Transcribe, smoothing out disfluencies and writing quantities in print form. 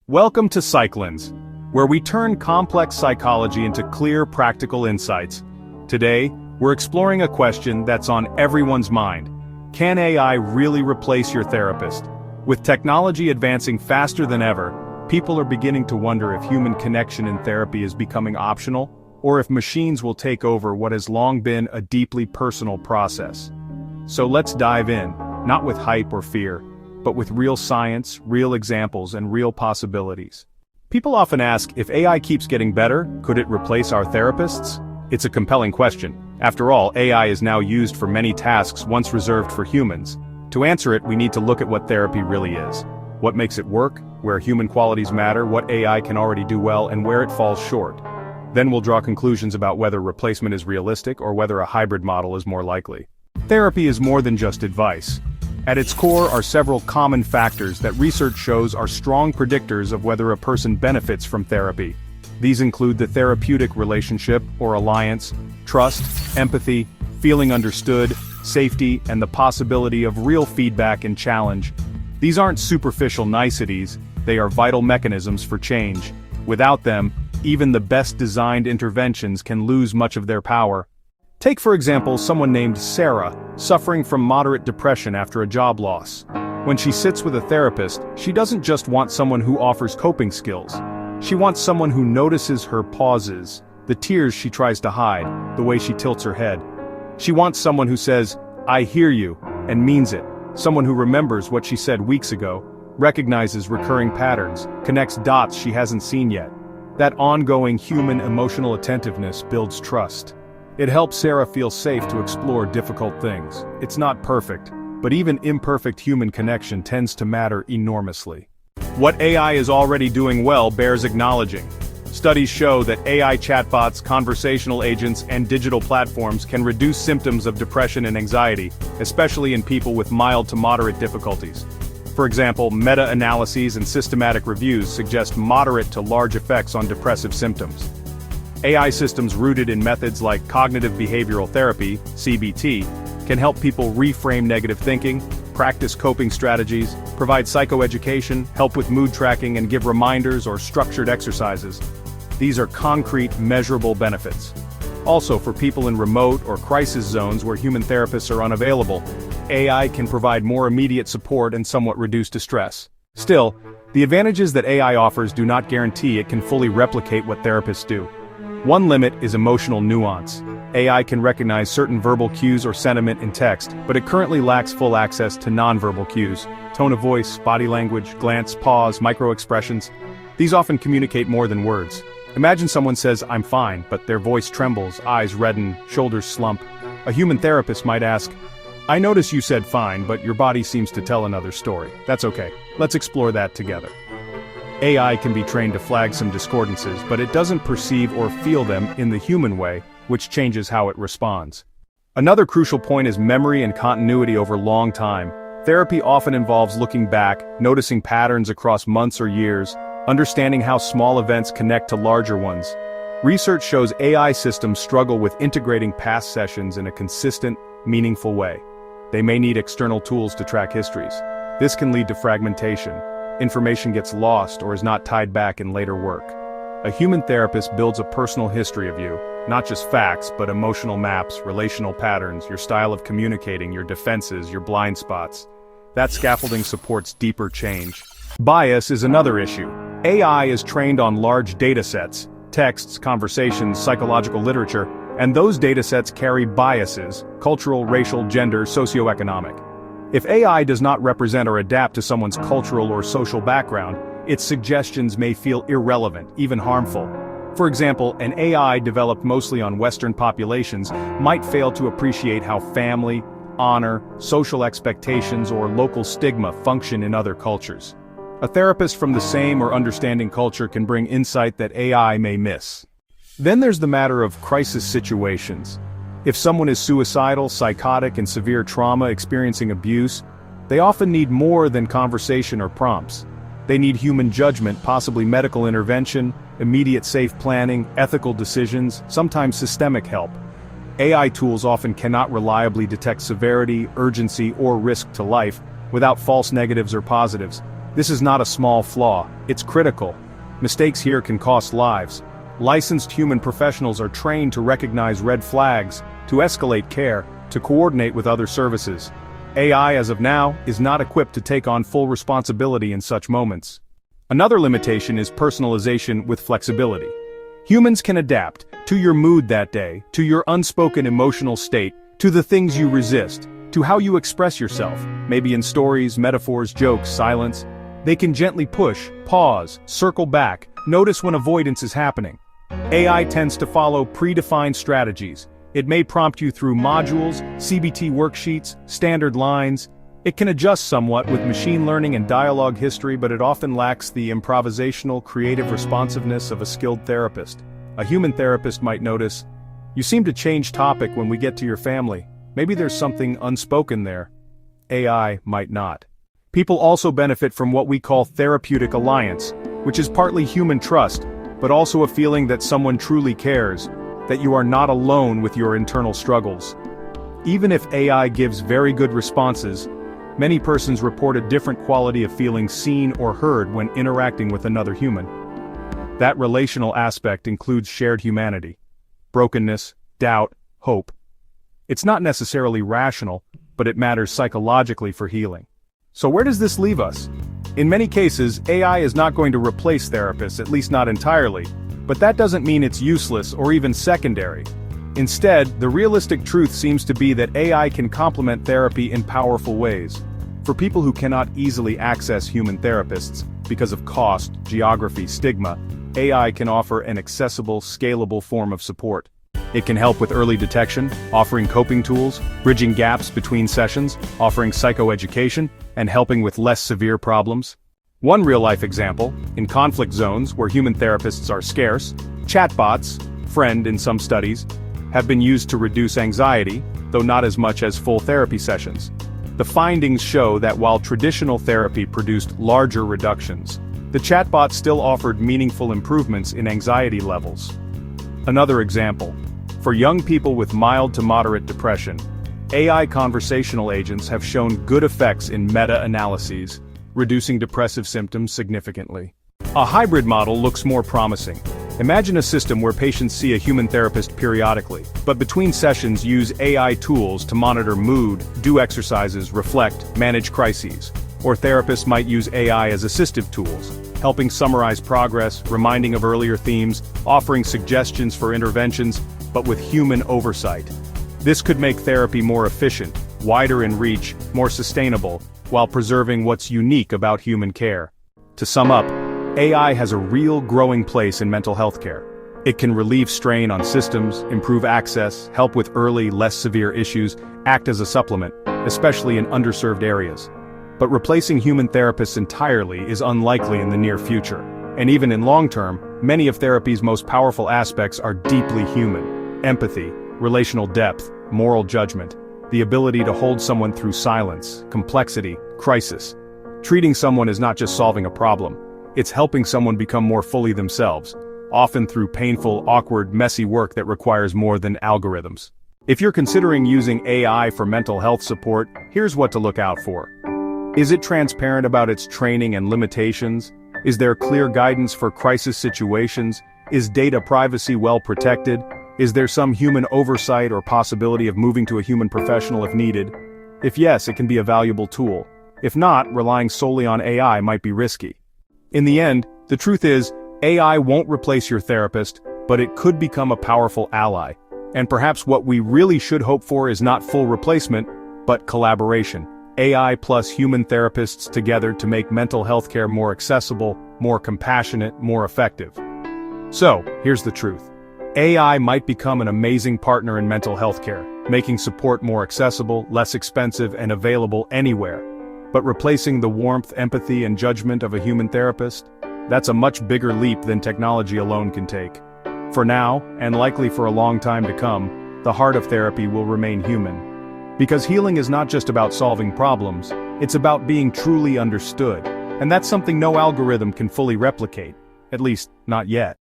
Welcome to PsychLens, where we turn complex psychology into clear, practical insights. Today, we're exploring a question that's on everyone's mind. Can AI really replace your therapist? With technology advancing faster than ever, people are beginning to wonder if human connection in therapy is becoming optional, or if machines will take over what has long been a deeply personal process. So let's dive in, not with hype or fear, but with real science, real examples, and real possibilities. People often ask, if AI keeps getting better, could it replace our therapists? It's a compelling question. After all, AI is now used for many tasks once reserved for humans. To answer it, we need to look at what therapy really is. What makes it work, where human qualities matter, what AI can already do well, and where it falls short. Then we'll draw conclusions about whether replacement is realistic or whether a hybrid model is more likely. Therapy is more than just advice. At its core are several common factors that research shows are strong predictors of whether a person benefits from therapy. These include the therapeutic relationship or alliance, trust, empathy, feeling understood, safety, and the possibility of real feedback and challenge. These aren't superficial niceties, they are vital mechanisms for change. Without them, even the best designed interventions can lose much of their power. Take for example someone named Sarah, suffering from moderate depression after a job loss. When she sits with a therapist, she doesn't just want someone who offers coping skills. She wants someone who notices her pauses, the tears she tries to hide, the way she tilts her head. She wants someone who says, "I hear you," and means it. Someone who remembers what she said weeks ago, recognizes recurring patterns, connects dots she hasn't seen yet. That ongoing human emotional attentiveness builds trust. It helps Sarah feel safe to explore difficult things. It's not perfect, but even imperfect human connection tends to matter enormously. What AI is already doing well bears acknowledging. Studies show that AI chatbots, conversational agents, and digital platforms can reduce symptoms of depression and anxiety, especially in people with mild to moderate difficulties. For example, meta-analyses and systematic reviews suggest moderate to large effects on depressive symptoms. AI systems rooted in methods like cognitive behavioral therapy, CBT, can help people reframe negative thinking, practice coping strategies, provide psychoeducation, help with mood tracking, and give reminders or structured exercises. These are concrete, measurable benefits. Also, for people in remote or crisis zones where human therapists are unavailable, AI can provide more immediate support and somewhat reduce distress. Still, the advantages that AI offers do not guarantee it can fully replicate what therapists do. One limit is emotional nuance. AI can recognize certain verbal cues or sentiment in text, but it currently lacks full access to nonverbal cues. Tone of voice, body language, glance, pause, micro-expressions. These often communicate more than words. Imagine someone says, "I'm fine," but their voice trembles, eyes redden, shoulders slump. A human therapist might ask, "I notice you said fine, but your body seems to tell another story. That's okay. Let's explore that together." AI can be trained to flag some discordances, but it doesn't perceive or feel them in the human way, which changes how it responds. Another crucial point is memory and continuity over long time. Therapy often involves looking back, noticing patterns across months or years, understanding how small events connect to larger ones. Research shows AI systems struggle with integrating past sessions in a consistent, meaningful way. They may need external tools to track histories. This can lead to fragmentation. Information gets lost or is not tied back in later work. A human therapist builds a personal history of you, not just facts, but emotional maps, relational patterns, your style of communicating, your defenses, your blind spots. That scaffolding supports deeper change. Bias is another issue. AI is trained on large datasets, texts, conversations, psychological literature, and those datasets carry biases, cultural, racial, gender, socioeconomic. If AI does not represent or adapt to someone's cultural or social background, its suggestions may feel irrelevant, even harmful. For example, an AI developed mostly on Western populations might fail to appreciate how family, honor, social expectations, or local stigma function in other cultures. A therapist from the same or understanding culture can bring insight that AI may miss. Then there's the matter of crisis situations. If someone is suicidal, psychotic, and severe trauma experiencing abuse, they often need more than conversation or prompts. They need human judgment, possibly medical intervention, immediate safe planning, ethical decisions, sometimes systemic help. AI tools often cannot reliably detect severity, urgency, or risk to life, without false negatives or positives. This is not a small flaw, it's critical. Mistakes here can cost lives. Licensed human professionals are trained to recognize red flags, to escalate care, to coordinate with other services. AI, as of now, is not equipped to take on full responsibility in such moments. Another limitation is personalization with flexibility. Humans can adapt to your mood that day, to your unspoken emotional state, to the things you resist, to how you express yourself, maybe in stories, metaphors, jokes, silence. They can gently push, pause, circle back, notice when avoidance is happening. AI tends to follow predefined strategies. It may prompt you through modules, CBT worksheets, standard lines. It can adjust somewhat with machine learning and dialogue history, but it often lacks the improvisational, creative responsiveness of a skilled therapist. A human therapist might notice, "You seem to change topic when we get to your family. Maybe there's something unspoken there." AI might not. People also benefit from what we call therapeutic alliance, which is partly human trust, but also a feeling that someone truly cares, that you are not alone with your internal struggles. Even if AI gives very good responses, many persons report a different quality of feeling seen or heard when interacting with another human. That relational aspect includes shared humanity, brokenness, doubt, hope. It's not necessarily rational, but it matters psychologically for healing. So where does this leave us? In many cases, AI is not going to replace therapists, at least not entirely, but that doesn't mean it's useless or even secondary. Instead, the realistic truth seems to be that AI can complement therapy in powerful ways. For people who cannot easily access human therapists because of cost, geography, stigma, AI can offer an accessible, scalable form of support. It can help with early detection, offering coping tools, bridging gaps between sessions, offering psychoeducation, and helping with less severe problems. One real-life example, in conflict zones where human therapists are scarce, chatbots, friend in some studies, have been used to reduce anxiety, though not as much as full therapy sessions. The findings show that while traditional therapy produced larger reductions, the chatbot still offered meaningful improvements in anxiety levels. Another example, for young people with mild to moderate depression, AI conversational agents have shown good effects in meta-analyses, reducing depressive symptoms significantly. A hybrid model looks more promising. Imagine a system where patients see a human therapist periodically, but between sessions use AI tools to monitor mood, do exercises, reflect, manage crises. Or therapists might use AI as assistive tools, helping summarize progress, reminding of earlier themes, offering suggestions for interventions, but with human oversight. This could make therapy more efficient, wider in reach, more sustainable, while preserving what's unique about human care. To sum up, AI has a real growing place in mental health care. It can relieve strain on systems, improve access, help with early, less severe issues, act as a supplement, especially in underserved areas. But replacing human therapists entirely is unlikely in the near future. And even in long term, many of therapy's most powerful aspects are deeply human. Empathy, relational depth, moral judgment, the ability to hold someone through silence, complexity, crisis. Treating someone is not just solving a problem, it's helping someone become more fully themselves, often through painful, awkward, messy work that requires more than algorithms. If you're considering using AI for mental health support, here's what to look out for. Is it transparent about its training and limitations? Is there clear guidance for crisis situations? Is data privacy well protected? Is there some human oversight or possibility of moving to a human professional if needed? If yes, it can be a valuable tool. If not, relying solely on AI might be risky. In the end, the truth is, AI won't replace your therapist, but it could become a powerful ally. And perhaps what we really should hope for is not full replacement, but collaboration. AI plus human therapists together to make mental health care more accessible, more compassionate, more effective. So, here's the truth. AI might become an amazing partner in mental health care, making support more accessible, less expensive, and available anywhere. But replacing the warmth, empathy, and judgment of a human therapist? That's a much bigger leap than technology alone can take. For now, and likely for a long time to come, the heart of therapy will remain human. Because healing is not just about solving problems, it's about being truly understood. And that's something no algorithm can fully replicate. At least, not yet.